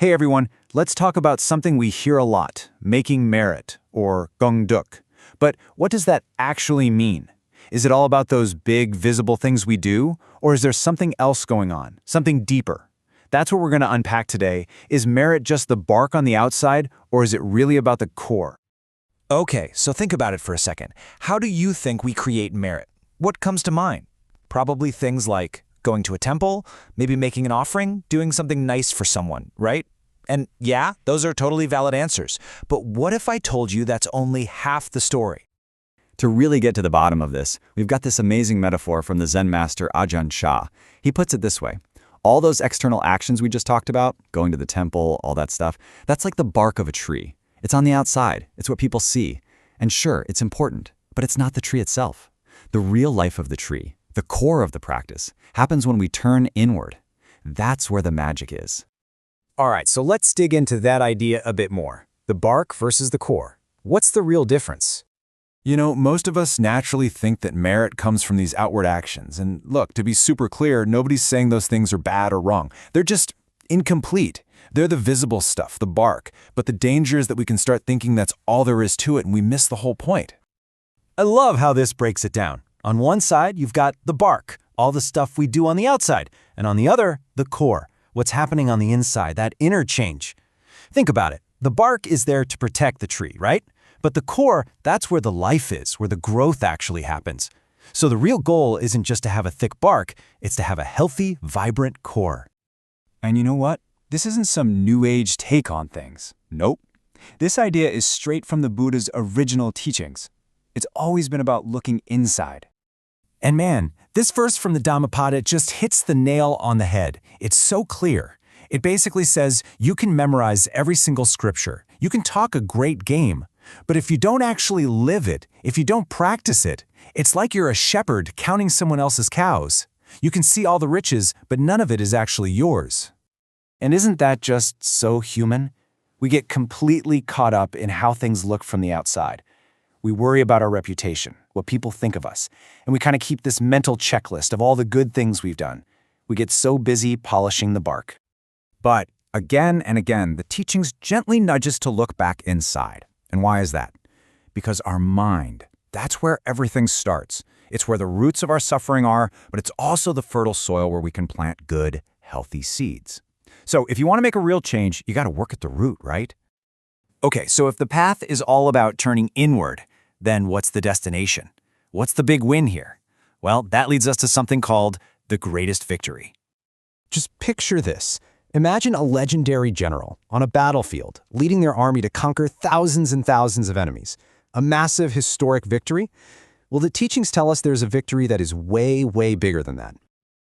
Hey everyone, let's talk about something we hear a lot, making merit, or gongduk. But what does that actually mean? Is it all about those big, visible things we do, or is there something else going on, something deeper? That's what we're going to unpack today. Is merit just the bark on the outside, or is it really about the core? Okay, so think about it for a second. How do you think we create merit? What comes to mind? Probably things like going to a temple, maybe making an offering, doing something nice for someone, right? And yeah, those are totally valid answers. But what if I told you that's only half the story? To really get to the bottom of this, we've got this amazing metaphor from the Zen master Ajahn Chah. He puts it this way. All those external actions we just talked about, going to the temple, all that stuff, that's like the bark of a tree. It's on the outside. It's what people see. And sure, it's important, but it's not the tree itself. The real life of the tree, the core of the practice, happens when we turn inward. That's where the magic is. All right, so let's dig into that idea a bit more. The bark versus the core. What's the real difference? You know, most of us naturally think that merit comes from these outward actions. And look, to be super clear, nobody's saying those things are bad or wrong. They're just incomplete. They're the visible stuff, the bark. But the danger is that we can start thinking that's all there is to it and we miss the whole point. I love how this breaks it down. On one side, you've got the bark, all the stuff we do on the outside. And on the other, the core, what's happening on the inside, that inner change. Think about it. The bark is there to protect the tree, right? But the core, that's where the life is, where the growth actually happens. So the real goal isn't just to have a thick bark, it's to have a healthy, vibrant core. And you know what? This isn't some new age take on things. Nope. This idea is straight from the Buddha's original teachings. It's always been about looking inside. And man, this verse from the Dhammapada just hits the nail on the head. It's so clear. It basically says you can memorize every single scripture. You can talk a great game. But if you don't actually live it, if you don't practice it, it's like you're a shepherd counting someone else's cows. You can see all the riches, but none of it is actually yours. And isn't that just so human? We get completely caught up in how things look from the outside. We worry about our reputation, what people think of us, and we kind of keep this mental checklist of all the good things we've done. We get so busy polishing the bark. But again and again, the teachings gently nudge us to look back inside. And why is that? Because our mind, that's where everything starts. It's where the roots of our suffering are, but it's also the fertile soil where we can plant good, healthy seeds. So if you want to make a real change, you got to work at the root, right? Okay, so if the path is all about turning inward, then what's the destination? What's the big win here? Well, that leads us to something called the greatest victory. Just picture this. Imagine a legendary general on a battlefield leading their army to conquer thousands and thousands of enemies. A massive historic victory? Well, the teachings tell us there's a victory that is way, way bigger than that.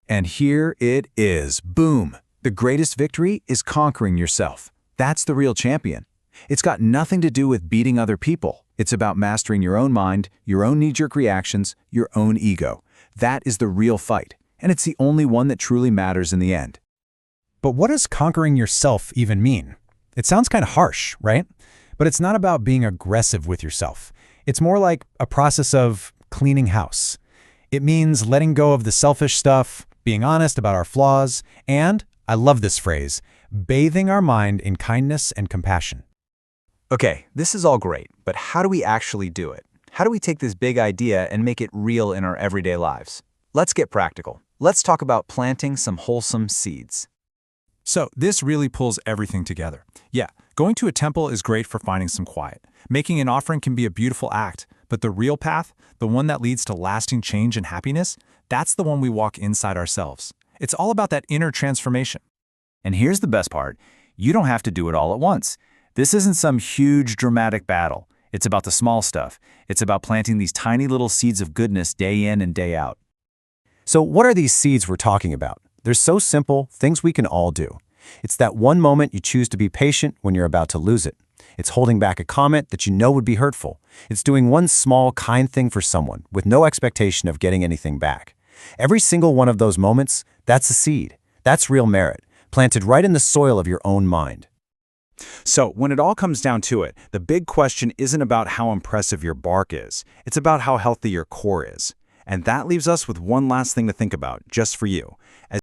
And here it is. Boom! The greatest victory is conquering yourself. That's the real champion. It's got nothing to do with beating other people. It's about mastering your own mind, your own knee-jerk reactions, your own ego. That is the real fight, and it's the only one that truly matters in the end. But what does conquering yourself even mean? It sounds kind of harsh, right? But it's not about being aggressive with yourself. It's more like a process of cleaning house. It means letting go of the selfish stuff, being honest about our flaws, and, I love this phrase, bathing our mind in kindness and compassion. Okay, this is all great, but how do we actually do it? How do we take this big idea and make it real in our everyday lives? Let's get practical. Let's talk about planting some wholesome seeds. So this really pulls everything together. Yeah, going to a temple is great for finding some quiet. Making an offering can be a beautiful act, but the real path, the one that leads to lasting change and happiness, that's the one we walk inside ourselves. It's all about that inner transformation. And here's the best part. You don't have to do it all at once. This isn't some huge dramatic battle. It's about the small stuff. It's about planting these tiny little seeds of goodness day in and day out. So what are these seeds we're talking about? They're so simple, things we can all do. It's that one moment you choose to be patient when you're about to lose it. It's holding back a comment that you know would be hurtful. It's doing one small, kind thing for someone with no expectation of getting anything back. Every single one of those moments, that's a seed. That's real merit, planted right in the soil of your own mind. So when it all comes down to it, the big question isn't about how impressive your bark is. It's about how healthy your core is. And that leaves us with one last thing to think about, just for you.